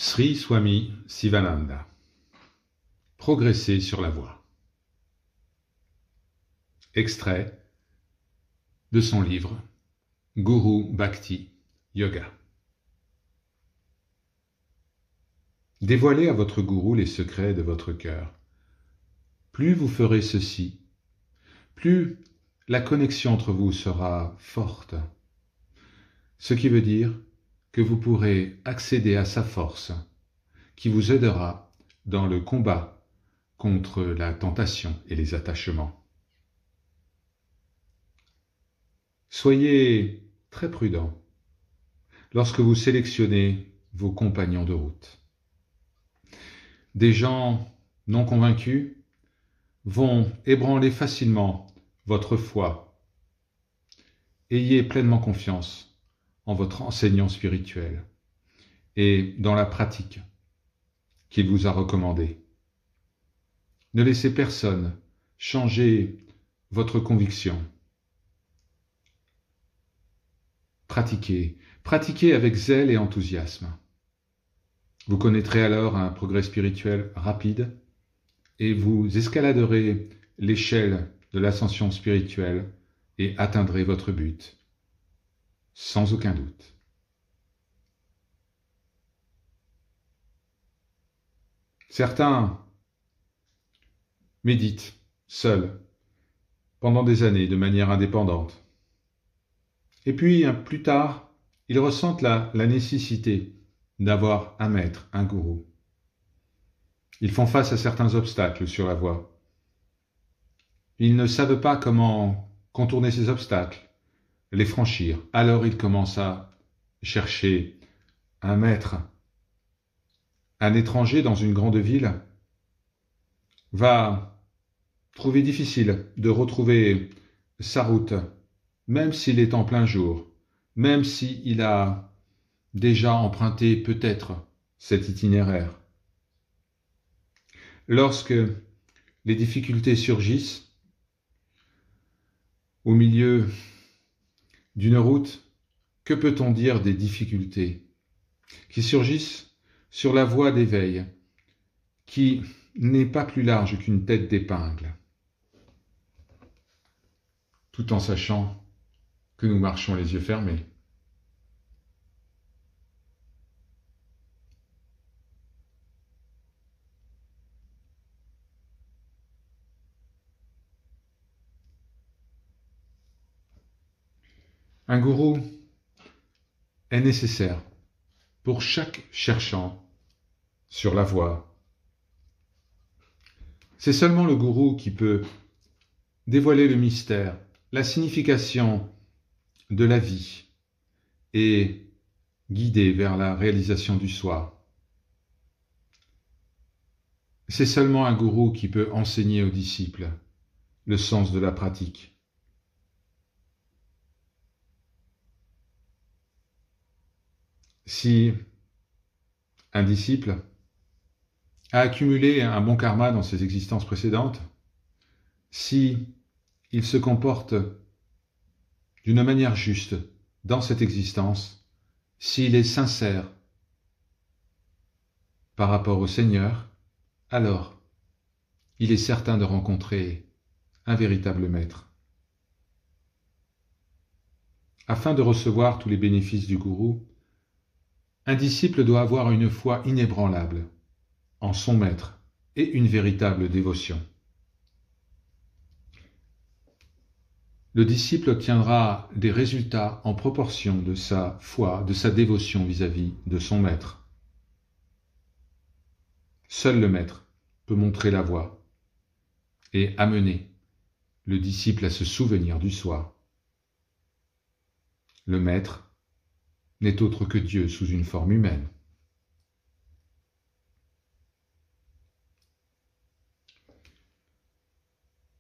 Sri Swami Sivananda. Progresser sur la voie. Extrait de son livre Guru Bhakti Yoga. Dévoilez à votre gourou les secrets de votre cœur. Plus vous ferez ceci, plus la connexion entre vous sera forte, ce qui veut dire que vous pourrez accéder à sa force, qui vous aidera dans le combat contre la tentation et les attachements. Soyez très prudent lorsque vous sélectionnez vos compagnons de route. Des gens non convaincus vont ébranler facilement votre foi. Ayez pleinement confiance en votre enseignant spirituel et dans la pratique qu'il vous a recommandée. Ne laissez personne changer votre conviction. Pratiquez avec zèle et enthousiasme. Vous connaîtrez alors un progrès spirituel rapide et vous escaladerez l'échelle de l'ascension spirituelle et atteindrez votre but, sans aucun doute. Certains méditent seuls pendant des années de manière indépendante. Et puis, plus tard, ils ressentent la nécessité d'avoir un maître, un gourou. Ils font face à certains obstacles sur la voie. Ils ne savent pas comment contourner ces obstacles, les franchir. Alors ils commencent à chercher un maître. Un étranger dans une grande ville va trouver difficile de retrouver sa route, même s'il est en plein jour, même s'il a déjà emprunté peut-être cet itinéraire. Lorsque les difficultés surgissent au milieu d'une route, que peut-on dire des difficultés qui surgissent sur la voie d'éveil, qui n'est pas plus large qu'une tête d'épingle, tout en sachant que nous marchons les yeux fermés. Un gourou est nécessaire pour chaque cherchant sur la voie. C'est seulement le gourou qui peut dévoiler le mystère, la signification de la vie et guider vers la réalisation du soi. C'est seulement un gourou qui peut enseigner aux disciples le sens de la pratique. Si un disciple a accumulé un bon karma dans ses existences précédentes, si il se comporte d'une manière juste dans cette existence, s'il est sincère par rapport au Seigneur, alors il est certain de rencontrer un véritable maître. Afin de recevoir tous les bénéfices du gourou, un disciple doit avoir une foi inébranlable en son maître et une véritable dévotion. Le disciple obtiendra des résultats en proportion de sa foi, de sa dévotion vis-à-vis de son maître. Seul le maître peut montrer la voie et amener le disciple à se souvenir du soi. Le maître n'est autre que Dieu sous une forme humaine.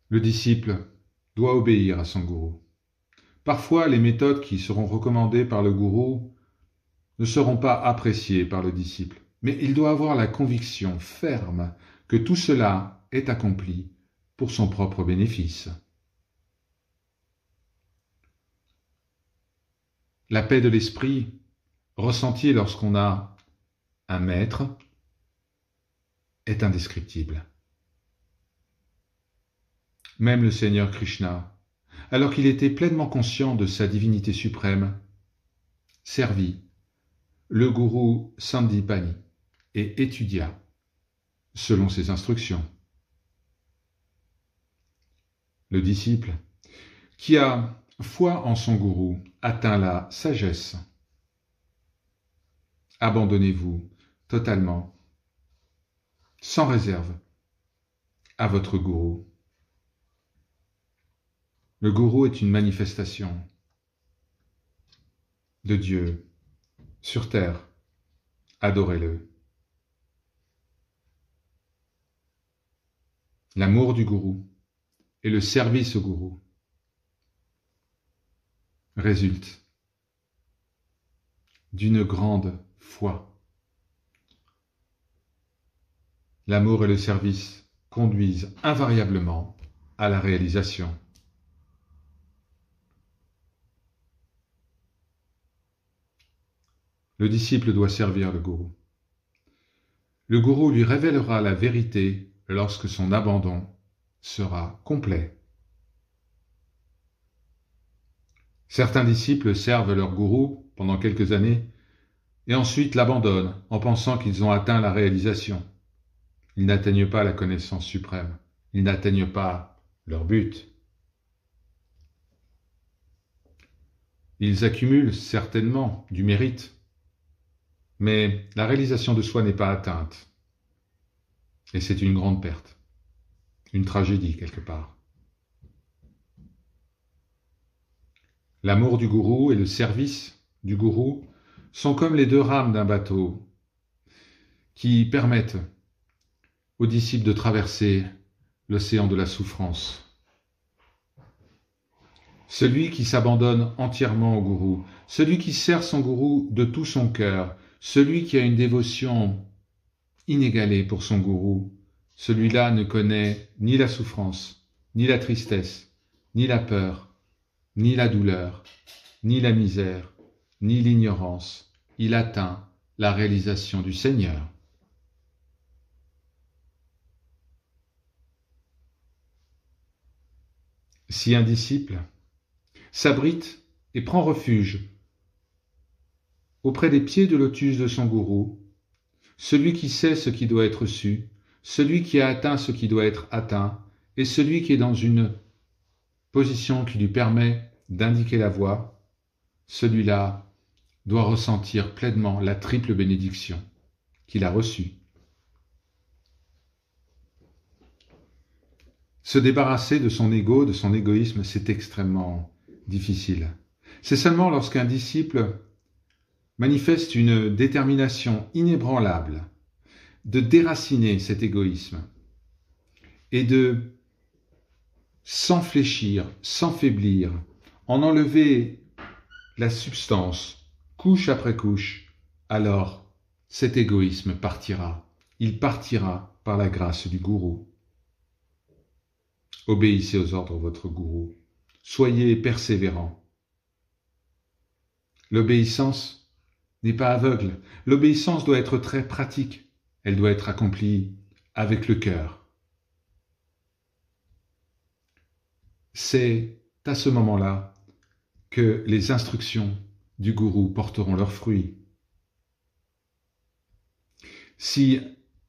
Le disciple doit obéir à son gourou. Parfois, les méthodes qui seront recommandées par le gourou ne seront pas appréciées par le disciple, mais il doit avoir la conviction ferme que tout cela est accompli pour son propre bénéfice. La paix de l'esprit, ressentie lorsqu'on a un maître est indescriptible. Même le Seigneur Krishna, alors qu'il était pleinement conscient de sa divinité suprême, servit le gourou Sandipani et étudia selon ses instructions. Le disciple, qui a foi en son gourou, atteint la sagesse. Abandonnez-vous totalement, sans réserve, à votre gourou. Le gourou est une manifestation de Dieu sur terre. Adorez-le. L'amour du gourou et le service au gourou résultent d'une grande foi. L'amour et le service conduisent invariablement à la réalisation. Le disciple doit servir le gourou. Le gourou lui révélera la vérité lorsque son abandon sera complet. Certains disciples servent leur gourou pendant quelques années et ensuite l'abandonnent en pensant qu'ils ont atteint la réalisation. Ils n'atteignent pas la connaissance suprême. Ils n'atteignent pas leur but. Ils accumulent certainement du mérite, mais la réalisation de soi n'est pas atteinte. Et c'est une grande perte, une tragédie quelque part. L'amour du gourou et le service du gourou sont comme les deux rames d'un bateau qui permettent aux disciples de traverser l'océan de la souffrance. Celui qui s'abandonne entièrement au gourou, celui qui sert son gourou de tout son cœur, celui qui a une dévotion inégalée pour son gourou, celui-là ne connaît ni la souffrance, ni la tristesse, ni la peur, ni la douleur, ni la misère, ni l'ignorance. Il atteint la réalisation du Seigneur. Si un disciple s'abrite et prend refuge auprès des pieds de lotus de son gourou, celui qui sait ce qui doit être su, celui qui a atteint ce qui doit être atteint, et celui qui est dans une position qui lui permet d'indiquer la voie, celui-là doit ressentir pleinement la triple bénédiction qu'il a reçue. Se débarrasser de son ego, de son égoïsme, c'est extrêmement difficile. C'est seulement lorsqu'un disciple manifeste une détermination inébranlable de déraciner cet égoïsme et de sans fléchir, sans faiblir, en enlever la substance, couche après couche, alors cet égoïsme partira. Il partira par la grâce du gourou. Obéissez aux ordres de votre gourou. Soyez persévérants. L'obéissance n'est pas aveugle. L'obéissance doit être très pratique. Elle doit être accomplie avec le cœur. C'est à ce moment-là que les instructions du gourou porteront leurs fruits. Si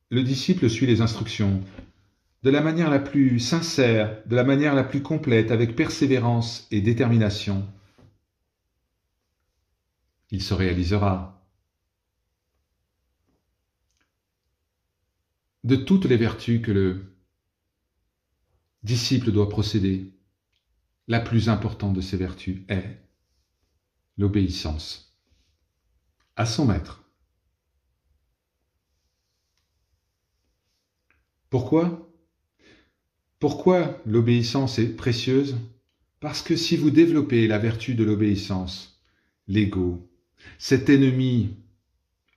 le disciple suit les instructions de la manière la plus sincère, de la manière la plus complète, avec persévérance et détermination, il se réalisera. De toutes les vertus que le disciple doit posséder, la plus importante de ces vertus est l'obéissance à son maître. Pourquoi l'obéissance est précieuse? Parce que si vous développez la vertu de l'obéissance, l'ego, cet ennemi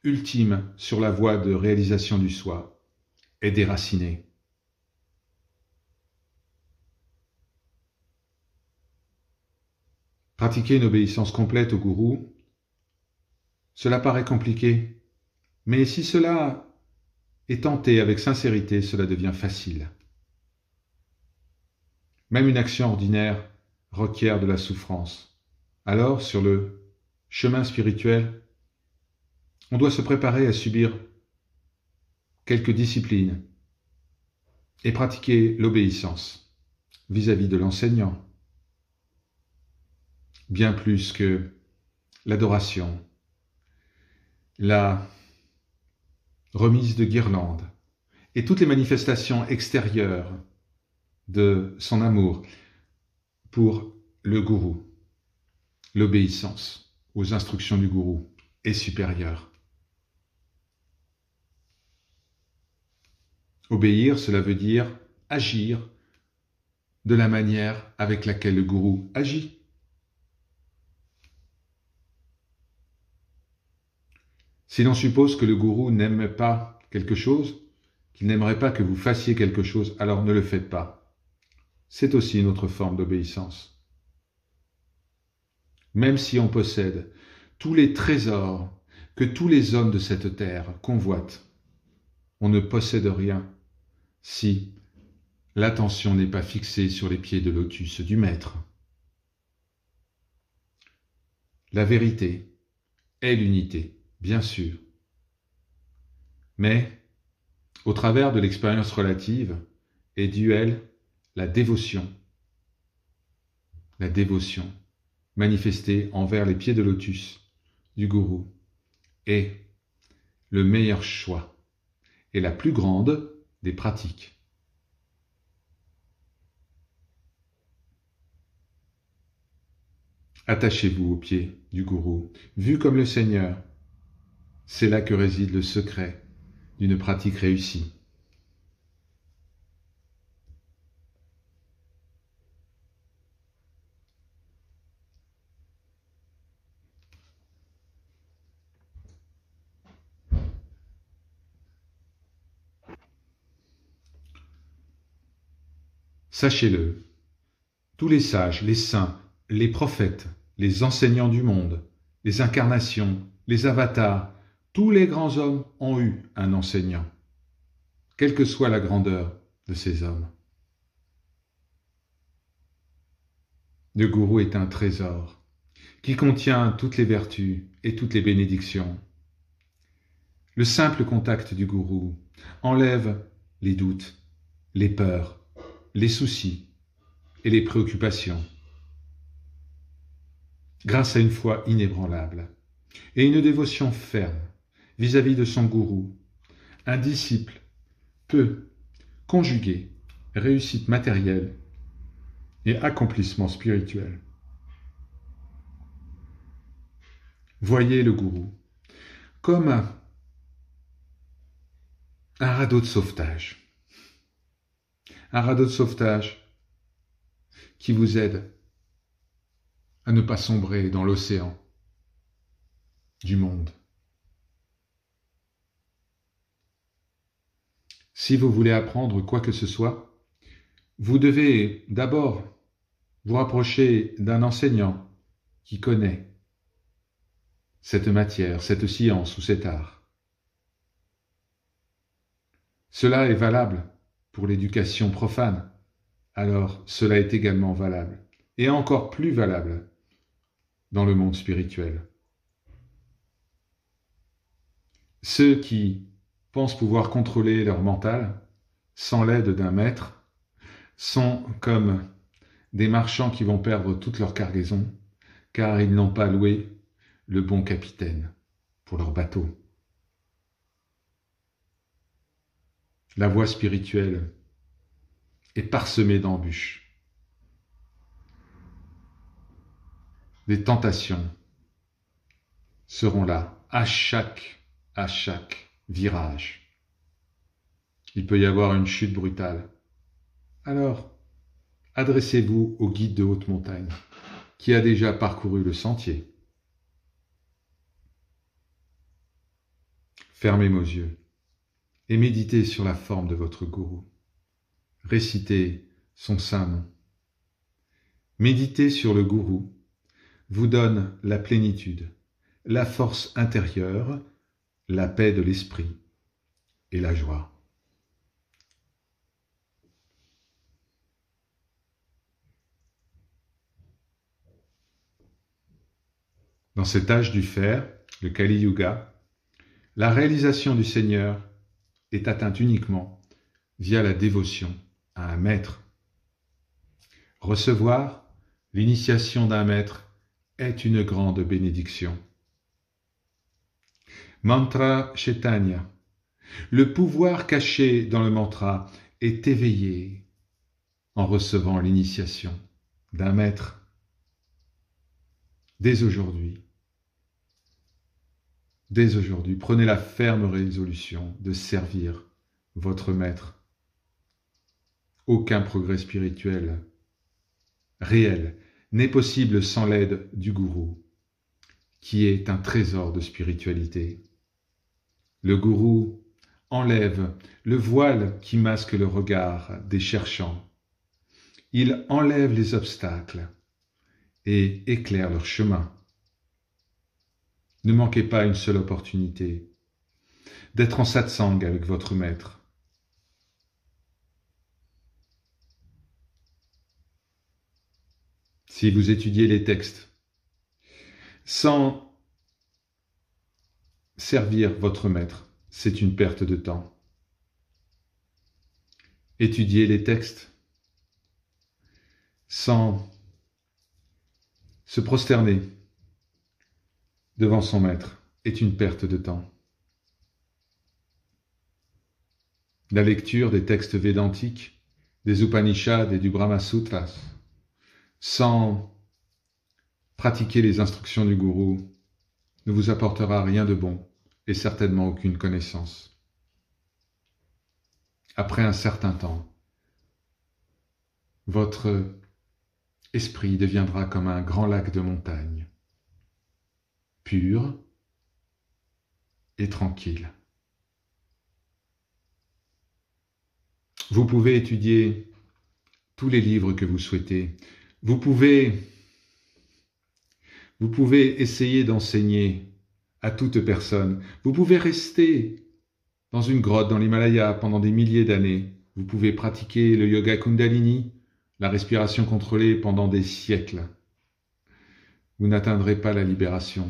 ultime sur la voie de réalisation du soi, est déraciné. Pratiquer une obéissance complète au gourou, cela paraît compliqué, Mais si cela est tenté avec sincérité, cela devient facile. Même une action ordinaire requiert de la souffrance. Alors, sur le chemin spirituel, on doit se préparer à subir quelques disciplines et pratiquer l'obéissance vis-à-vis de l'enseignant, bien plus que l'adoration, la remise de guirlandes et toutes les manifestations extérieures de son amour pour le gourou. L'obéissance aux instructions du gourou est supérieure. Obéir, cela veut dire agir de la manière avec laquelle le gourou agit. Si l'on suppose que le gourou n'aime pas quelque chose, qu'il n'aimerait pas que vous fassiez quelque chose, alors ne le faites pas. C'est aussi une autre forme d'obéissance. Même si on possède tous les trésors que tous les hommes de cette terre convoitent, on ne possède rien si l'attention n'est pas fixée sur les pieds de lotus du Maître. La vérité est l'unité, bien sûr. Mais, au travers de l'expérience relative, est duel la dévotion manifestée envers les pieds de lotus du gourou est le meilleur choix et la plus grande des pratiques. Attachez-vous aux pieds du gourou, vu comme le Seigneur. C'est là que réside le secret d'une pratique réussie. Sachez-le, tous les sages, les saints, les prophètes, les enseignants du monde, les incarnations, les avatars, tous les grands hommes ont eu un enseignant, quelle que soit la grandeur de ces hommes. Le gourou est un trésor qui contient toutes les vertus et toutes les bénédictions. Le simple contact du gourou enlève les doutes, les peurs, les soucis et les préoccupations. Grâce à une foi inébranlable et une dévotion ferme vis-à-vis de son gourou, un disciple peut conjuguer réussite matérielle et accomplissement spirituel. Voyez le gourou comme un radeau de sauvetage. Un radeau de sauvetage qui vous aide à ne pas sombrer dans l'océan du monde. Si vous voulez apprendre quoi que ce soit, vous devez d'abord vous rapprocher d'un enseignant qui connaît cette matière, cette science ou cet art. Cela est valable pour l'éducation profane, alors cela est également valable, et encore plus valable dans le monde spirituel. Ceux qui pensent pouvoir contrôler leur mental sans l'aide d'un maître sont comme des marchands qui vont perdre toute leur cargaison car ils n'ont pas loué le bon capitaine pour leur bateau. La voie spirituelle est parsemée d'embûches. Des tentations seront là à chaque virage. Il peut y avoir une chute brutale. Alors, adressez-vous au guide de haute montagne qui a déjà parcouru le sentier. Fermez vos yeux et méditez sur la forme de votre gourou. Récitez son saint nom. Méditer sur le gourou vous donne la plénitude, la force intérieure, la paix de l'esprit et la joie. Dans cet âge du fer, le Kali Yuga, la réalisation du Seigneur est atteinte uniquement via la dévotion à un maître. Recevoir l'initiation d'un maître est une grande bénédiction. Mantra Chaitanya. Le pouvoir caché dans le mantra est éveillé en recevant l'initiation d'un maître. Dès aujourd'hui, prenez la ferme résolution de servir votre maître. Aucun progrès spirituel réel n'est possible sans l'aide du gourou, qui est un trésor de spiritualité. Le gourou enlève le voile qui masque le regard des cherchants. Il enlève les obstacles et éclaire leur chemin. Ne manquez pas une seule opportunité d'être en satsang avec votre maître. Si vous étudiez les textes sans servir votre maître, c'est une perte de temps. Étudier les textes sans se prosterner devant son maître est une perte de temps. La lecture des textes védantiques, des Upanishads et du Brahma Sutras, sans pratiquer les instructions du gourou, ne vous apportera rien de bon et certainement aucune connaissance. Après un certain temps, votre esprit deviendra comme un grand lac de montagne, pur et tranquille. Vous pouvez étudier tous les livres que vous souhaitez. Vous pouvez essayer d'enseigner à toute personne. Vous pouvez rester dans une grotte dans l'Himalaya pendant des milliers d'années. Vous pouvez pratiquer le yoga Kundalini, la respiration contrôlée pendant des siècles. Vous n'atteindrez pas la libération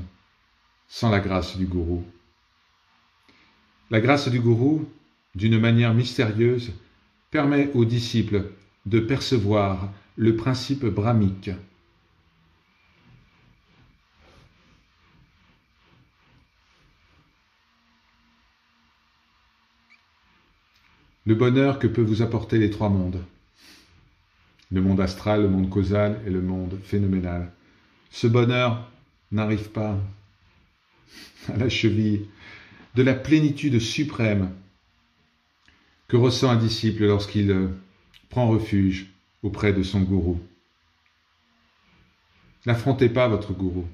sans la grâce du gourou. La grâce du gourou, d'une manière mystérieuse, permet aux disciples de percevoir le principe brahmique. Le bonheur que peut vous apporter les trois mondes. Le monde astral, le monde causal et le monde phénoménal. Ce bonheur n'arrive pas à la cheville de la plénitude suprême que ressent un disciple lorsqu'il prend refuge auprès de son gourou. N'affrontez pas votre gourou.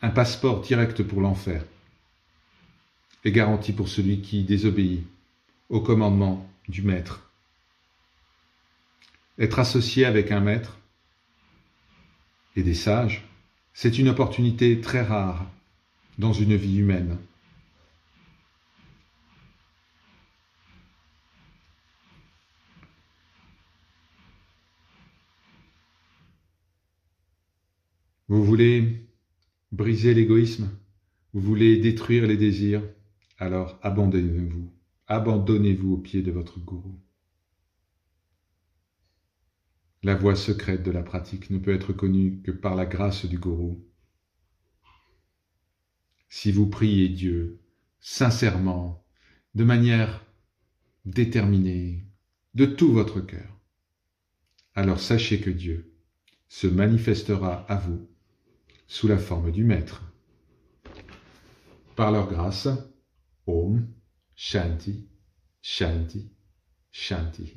Un passeport direct pour l'enfer est garanti pour celui qui désobéit au commandement du maître. Être associé avec un maître et des sages, c'est une opportunité très rare dans une vie humaine. Vous voulez briser l'égoïsme? Vous voulez détruire les désirs? Alors abandonnez-vous. Abandonnez-vous aux pieds de votre gourou. La voie secrète de la pratique ne peut être connue que par la grâce du gourou. Si vous priez Dieu sincèrement, de manière déterminée, de tout votre cœur, alors sachez que Dieu se manifestera à vous sous la forme du Maître. Par leur grâce, Om Shanti, Shanti, Shanti.